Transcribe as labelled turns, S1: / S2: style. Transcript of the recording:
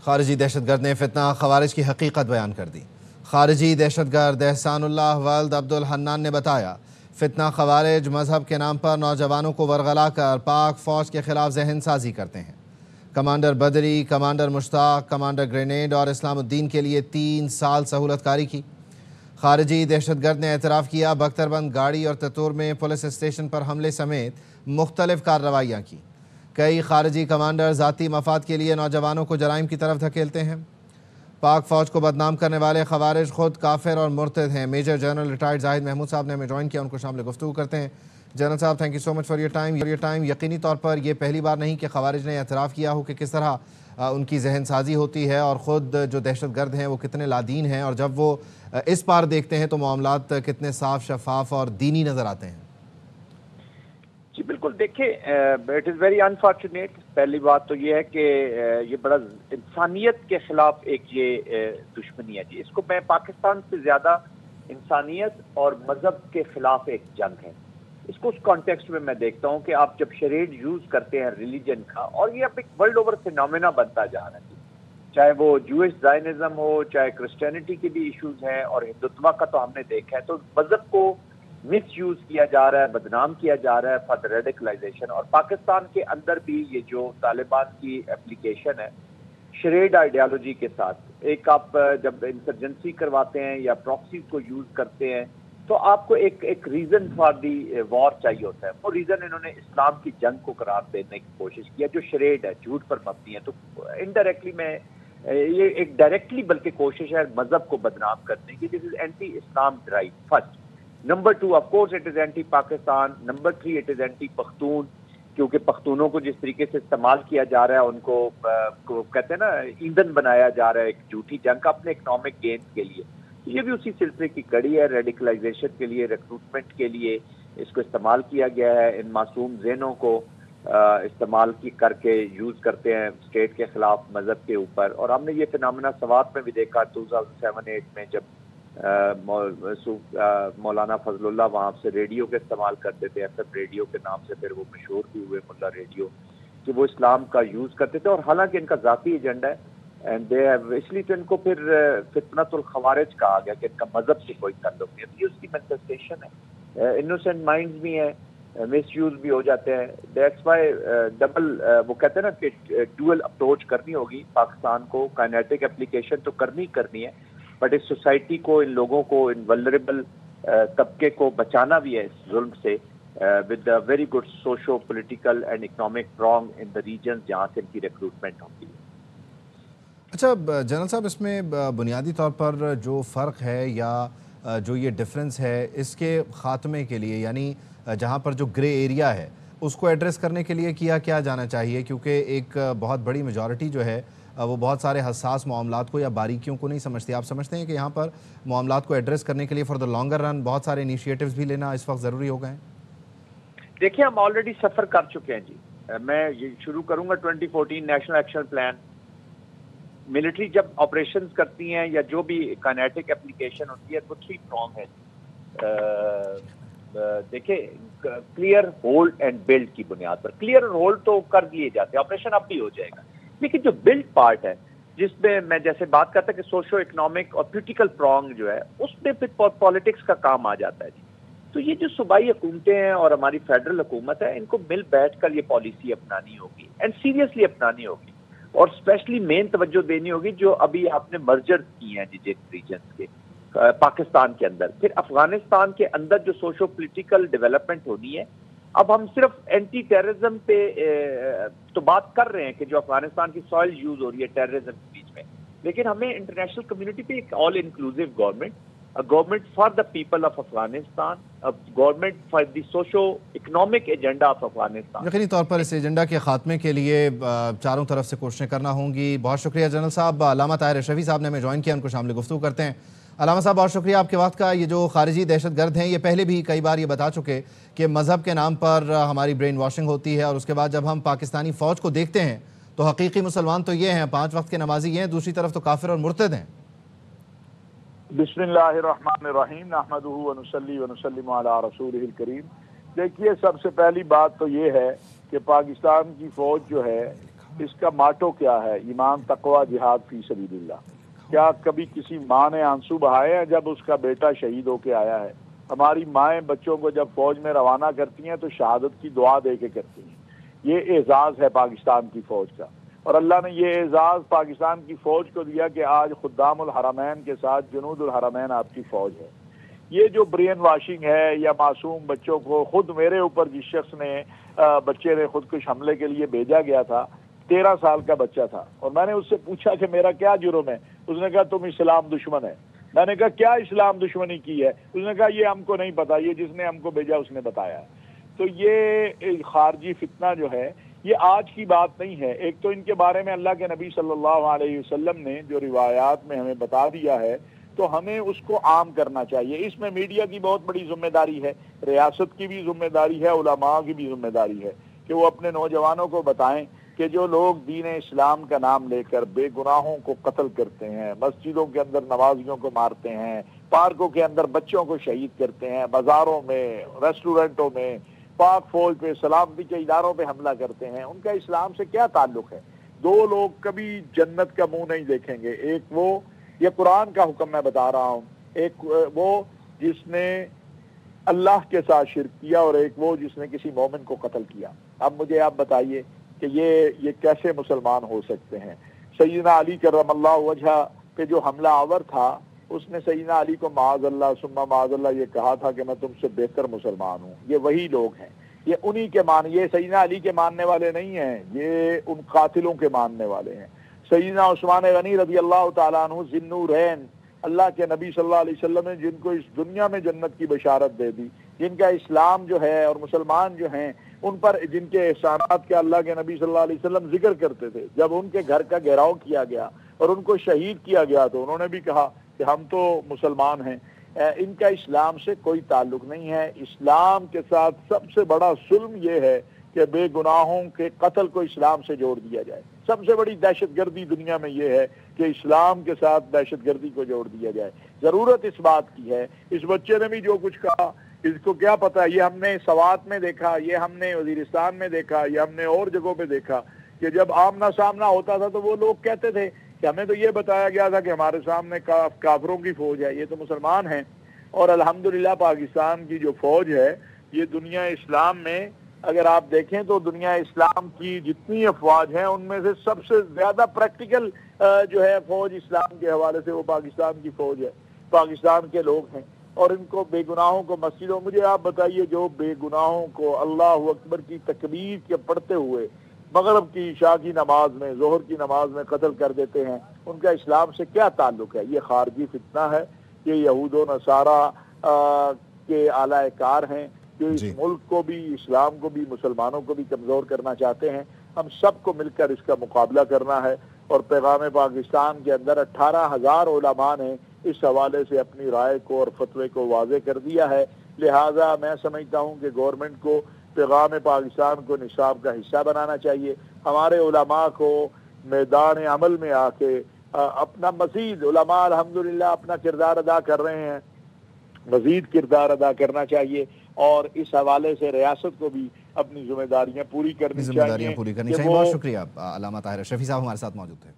S1: خارجی دہشت گرد نے فتنہ خوارج کی حقیقت بیان کر دی۔ خارجی دہشت گرد احسان اللہ ولد عبد الحنان نے بتایا فتنہ خوارج مذہب کے نام پر نوجوانوں کو ورغلا کر پاک فوج کے خلاف ذہن سازی کرتے ہیں۔ کمانڈر بدری، کمانڈر مشتاق، کمانڈر گرینیڈ اور اسلام الدین کے لیے 3 سال سہولت کاری کی۔ خارجی دہشت گرد نے اعتراف کیا بختر بند گاڑی اور تتور میں پولیس اسٹیشن پر حملے سمیت مختلف کارروائیاں کی۔ کئی خارجی کمانڈر ذاتی مفاد کے لیے نوجوانوں کو جرائم کی طرف دھکیلتے ہیں۔ پاک فوج کو بدنام کرنے والے خوارج خود کافر اور مرتد ہیں۔ میجر جنرل ریٹائرڈ زاہد محمود صاحب نے ہمیں جوائن کیا، ان کو شامل گفتگو کرتے ہیں۔ جنرل صاحب، thank you so much for your time. یقینی طور پر یہ پہلی بار نہیں کہ خوارج نے اعتراف کیا ہو کہ کس طرح ان کی ذہن سازی ہوتی ہے اور خود جو دہشت گرد ہیں وہ کتنے لادین ہیں، اور جب وہ اس پار دیکھتے ہیں تو معاملات کتنے صاف، شفاف اور دینی نظر آتے ہیں۔
S2: جی بالکل، دیکھیں اٹ از ویری انفارچونیٹ۔ پہلی بات تو یہ ہے کہ یہ بڑا انسانیت کے خلاف ایک یہ دشمنی ہے جی، اس کو میں پاکستان سے زیادہ انسانیت اور مذہب کے خلاف ایک جنگ ہے۔ اس کو اس کانٹیکسٹ میں دیکھتا ہوں کہ آپ جب شریڈ یوز کرتے ہیں ریلیجن کا، اور یہ اب ایک ورلڈ اوور فینومینا بنتا جا رہا ہے جی، چاہے وہ جوئش زائنزم ہو، چاہے کرسچینٹی کے بھی ایشوز ہیں، اور ہندوتوا کا تو ہم نے دیکھا ہے، تو مذہب کو مس یوز کیا جا رہا ہے، بدنام کیا جا رہا ہے فار دا ریڈیکلائزیشن۔ اور پاکستان کے اندر بھی یہ جو طالبان کی اپلیکیشن ہے شریڈ آئیڈیالوجی کے ساتھ، ایک آپ جب انسرجنسی کرواتے ہیں یا پراکسیز کو یوز کرتے ہیں تو آپ کو ایک ریزن فار دی وار چاہیے ہوتا ہے۔ وہ ریزن انہوں نے اسلام کی جنگ کو قرار دینے کی کوشش کیا، جو شریڈ ہے، جھوٹ پر مبنی ہے۔ تو انڈائریکٹلی میں یہ ایک ڈائریکٹلی بلکہ کوشش ہے مذہب کو بدنام کرنے کی۔ This is anti Islam drive first. Number 2 of course it is anti Pakistan. Number 3 it is anti Pakhtun, کیونکہ پختونوں کو جس طریقے سے استعمال کیا جا رہا ہے، ان کو کہتے ہیں نا ایندھن بنایا جا رہا ہے ایک جھوٹی جنگ کا اپنے اکنامک گینز کے لیے۔ یہ بھی اسی سلسلے کی کڑی ہے، ریڈیکلائزیشن کے لیے، ریکروٹمنٹ کے لیے اس کو استعمال کیا گیا ہے۔ ان معصوم ذہنوں کو استعمال کر کے یوز کرتے ہیں اسٹیٹ کے خلاف، مذہب کے اوپر۔ اور ہم نے یہ فینامنا سوات میں بھی دیکھا 2007-8 میں، جب مولانا فضل اللہ وہاں سے ریڈیو کے استعمال کرتے تھے، ایف ایم ریڈیو کے نام سے پھر وہ مشہور بھی ہوئے ملا ریڈیو، کہ وہ اسلام کا یوز کرتے تھے، اور حالانکہ ان کا ذاتی ایجنڈا ہے، اینڈ دے ہیو، اس لیے تو ان کو پھر فتنۃ الخوارج کہا گیا کہ ان کا مذہب سے کوئی تعلق نہیں ہے۔ یہ اس کی مینیفیسٹیشن ہے۔ انوسینٹ مائنڈز بھی ہیں، مس یوز بھی ہو جاتے ہیں۔ دیٹس وائی ڈبل، وہ کہتے ہیں نا کہ ڈوئل اپروچ کرنی ہوگی پاکستان کو، کائنیٹک اپلیکیشن تو کرنی ہے، بٹ اس سوسائٹی کو، ان لوگوں کو، ان ولنریبل طبقے کو بچانا بھی ہے اس ظلم سے، with very good socio political and economic prong in the regions جہاں سے ان کی ریکروٹمنٹ ہوتی ہے۔
S1: اچھا جنرل صاحب، اس میں بنیادی طور پر جو فرق ہے یا جو یہ ڈفرنس ہے اس کے خاتمے کے لیے، یعنی جہاں پر جو گرے ایریا ہے اس کو ایڈریس کرنے کے لیے کیا جانا چاہیے، کیونکہ ایک بہت بڑی میجورٹی جو ہے وہ بہت سارے حساس معاملات کو یا باریکیوں کو نہیں سمجھتے۔ آپ سمجھتے ہیں کہ یہاں پر معاملات کو ایڈریس کرنے کے لیے فار دا لانگر رن بہت سارے انیشیٹیوز بھی لینا اس وقت ضروری ہو گئے ہیں؟
S2: دیکھیں، ہم آلریڈی سفر کر چکے ہیں جی۔ میں یہ شروع کروں گا 2014 نیشنل ایکشن پلان۔ ملٹری جب آپریشنز کرتی ہیں یا جو بھی کائنیٹک اپلیکیشن ہوتی ہے وہ 3 پرانگ ہے۔ دیکھیں، کلیئر، ہولڈ اینڈ بلڈ کی بنیاد پر۔ کلیئر اور ہولڈ تو کر دیے جاتے ہیں، آپریشن اب بھی ہو جائے گا، لیکن جو بلڈ پارٹ ہے جس میں میں جیسے بات کرتا کہ سوشو اکنامک اور پولیٹیکل پرانگ جو ہے، اس میں پھر پالیٹکس کا کام آ جاتا ہے جی۔ تو یہ جو صوبائی حکومتیں ہیں اور ہماری فیڈرل حکومت ہے، ان کو مل بیٹھ کر یہ پالیسی اپنانی ہوگی اینڈ سیریسلی اپنانی ہوگی، اور اسپیشلی مین توجہ دینی ہوگی جو ابھی آپ نے مرجر کی ہیں جی جن ریجنز کے پاکستان کے اندر۔ پھر افغانستان کے اندر جو سوشو پولیٹیکل ڈیولپمنٹ ہونی ہے، اب ہم صرف اینٹی ٹیررزم پہ تو بات کر رہے ہیں کہ جو افغانستان کی سوائل یوز ہو رہی ہے ٹیررزم کے بیچ میں، لیکن ہمیں انٹرنیشنل کمیونٹی پہ ایک all inclusive government for the people of Afghanistan, government for the socio economic agenda of Afghanistan.
S1: یقینی طور پر اس ایجنڈا کے خاتمے کے لیے چاروں طرف سے کوششیں کرنا ہوں گی۔ بہت شکریہ جنرل صاحب۔ علامہ طاہر اشرفی صاحب نے ہمیں جوائن کیا، ان کو شامل گفتگو کرتے ہیں۔ علامہ صاحب، بہت شکریہ آپ کے وقت کا۔ یہ جو خارجی دہشت گرد ہیں یہ پہلے بھی کئی بار یہ بتا چکے کہ مذہب کے نام پر ہماری برین واشنگ ہوتی ہے، اور اس کے بعد جب ہم پاکستانی فوج کو دیکھتے ہیں تو حقیقی مسلمان تو یہ ہیں، 5 وقت کے نمازی یہ ہیں، دوسری طرف تو کافر اور مرتد ہیں۔
S3: بسم اللہ الرحمن الرحیم، نحمدہ ونصلی ونسلم علی رسولہ الکریم۔ دیکھیے، سب سے پہلی بات تو یہ ہے کہ پاکستان کی فوج جو ہے اس کا ماٹو کیا ہے؟ ایمان، تقوی، جہاد فی سبیل اللہ۔ کیا کبھی کسی ماں نے آنسو بہائے ہیں جب اس کا بیٹا شہید ہو کے آیا ہے؟ ہماری مائیں بچوں کو جب فوج میں روانہ کرتی ہیں تو شہادت کی دعا دے کے کرتی ہیں۔ یہ اعزاز ہے پاکستان کی فوج کا، اور اللہ نے یہ اعزاز پاکستان کی فوج کو دیا کہ آج خدام الحرمین کے ساتھ جنود الحرمین آپ کی فوج ہے۔ یہ جو برین واشنگ ہے یا معصوم بچوں کو، خود میرے اوپر جس شخص نے بچے نے خودکش حملے کے لیے بھیجا گیا تھا، 13 سال کا بچہ تھا، اور میں نے اس سے پوچھا کہ میرا کیا جرم ہے؟ اس نے کہا تم اسلام دشمن ہے۔ میں نے کہا کیا اسلام دشمنی کی ہے؟ اس نے کہا یہ ہم کو نہیں پتا، یہ جس نے ہم کو بھیجا اس نے بتایا۔ تو یہ خارجی فتنہ جو ہے یہ آج کی بات نہیں ہے۔ ایک تو ان کے بارے میں اللہ کے نبی صلی اللہ علیہ وسلم نے جو روایات میں ہمیں بتا دیا ہے تو ہمیں اس کو عام کرنا چاہیے۔ اس میں میڈیا کی بہت بڑی ذمہ داری ہے، ریاست کی بھی ذمہ داری ہے، علماء کی بھی ذمہ داری ہے کہ وہ اپنے نوجوانوں کو بتائیں کہ جو لوگ دین اسلام کا نام لے کر بے گناہوں کو قتل کرتے ہیں، مسجدوں کے اندر نمازیوں کو مارتے ہیں، پارکوں کے اندر بچوں کو شہید کرتے ہیں، بازاروں میں، ریسٹورنٹوں میں، پاک فوج پہ، سلامتی کے اداروں پہ حملہ کرتے ہیں، ان کا اسلام سے کیا تعلق ہے؟ دو لوگ کبھی جنت کا منہ نہیں دیکھیں گے، ایک وہ، یہ قرآن کا حکم میں بتا رہا ہوں، ایک وہ جس نے اللہ کے ساتھ شرک کیا، اور ایک وہ جس نے کسی مومن کو قتل کیا۔ اب مجھے آپ بتائیے کہ یہ کیسے مسلمان ہو سکتے ہیں؟ سیدنا علی کرم اللہ وجہ پہ جو حملہ آور تھا، اس نے سیدنا علی کو معاذ اللہ ثم معاذ اللہ یہ کہا تھا کہ میں تم سے بہتر مسلمان ہوں۔ یہ وہی لوگ ہیں، یہ انہی کے یہ سیدنا علی کے ماننے والے نہیں ہیں، یہ ان قاتلوں کے ماننے والے ہیں۔ سیدنا عثمان غنی رضی اللہ تعالیٰ عنہ ذی النورین، اللہ کے نبی صلی اللہ علیہ وسلم نے جن کو اس دنیا میں جنت کی بشارت دے دی، جن کا اسلام جو ہے اور مسلمان جو ہیں ان پر جن کے احسانات کا اللہ کے نبی صلی اللہ علیہ وسلم ذکر کرتے تھے، جب ان کے گھر کا گھیراؤ کیا گیا اور ان کو شہید کیا گیا تو انہوں نے بھی کہا کہ ہم تو مسلمان ہیں۔ ان کا اسلام سے کوئی تعلق نہیں ہے۔ اسلام کے ساتھ سب سے بڑا ظلم یہ ہے کہ بے گناہوں کے قتل کو اسلام سے جوڑ دیا جائے۔ سب سے بڑی دہشت گردی دنیا میں یہ ہے کہ اسلام کے ساتھ دہشت گردی کو جوڑ دیا جائے۔ ضرورت اس بات کی ہے، اس بچے نے بھی جو کچھ کہا اس کو کیا پتا، یہ ہم نے سوات میں دیکھا، یہ ہم نے وزیرستان میں دیکھا، یہ ہم نے اور جگہوں پہ دیکھا کہ جب آمنا سامنا ہوتا تھا تو وہ لوگ کہتے تھے کہ ہمیں تو یہ بتایا گیا تھا کہ ہمارے سامنے کافروں کی فوج ہے، یہ تو مسلمان ہیں۔ اور الحمدللہ پاکستان کی جو فوج ہے یہ دنیا اسلام میں اگر آپ دیکھیں تو دنیا اسلام کی جتنی افواج ہیں ان میں سے سب سے زیادہ پریکٹیکل جو ہے فوج اسلام کے حوالے سے وہ پاکستان کی فوج ہے، پاکستان کے لوگ ہیں۔ اور ان کو بے گناہوں کو مسجدوں، مجھے آپ بتائیے جو بے گناہوں کو اللہ اکبر کی تکبیر کے پڑھتے ہوئے مغرب کی عشاء کی نماز میں، ظہر کی نماز میں قتل کر دیتے ہیں، ان کا اسلام سے کیا تعلق ہے؟ یہ خارجی فتنہ ہے، یہ یہود و نصارہ کے اعلی کار ہیں جو اس ملک کو بھی، اسلام کو بھی، مسلمانوں کو بھی کمزور کرنا چاہتے ہیں۔ ہم سب کو مل کر اس کا مقابلہ کرنا ہے، اور پیغام پاکستان کے اندر 18,000 علماء نے اس حوالے سے اپنی رائے کو اور فتوے کو واضح کر دیا ہے۔ لہٰذا میں سمجھتا ہوں کہ گورنمنٹ کو پیغام پاکستان کو نصاب کا حصہ بنانا چاہیے، ہمارے علماء کو میدان عمل میں آ کے اپنا مزید، علماء الحمدللہ اپنا کردار ادا کر رہے ہیں، مزید کردار ادا کرنا چاہیے، اور اس حوالے سے ریاست کو بھی اپنی ذمہ داریاں پوری کرنی چاہیے۔
S1: بہت شکریہ، علامہ طاہر اشرفی صاحب ہمارے ساتھ موجود تھے۔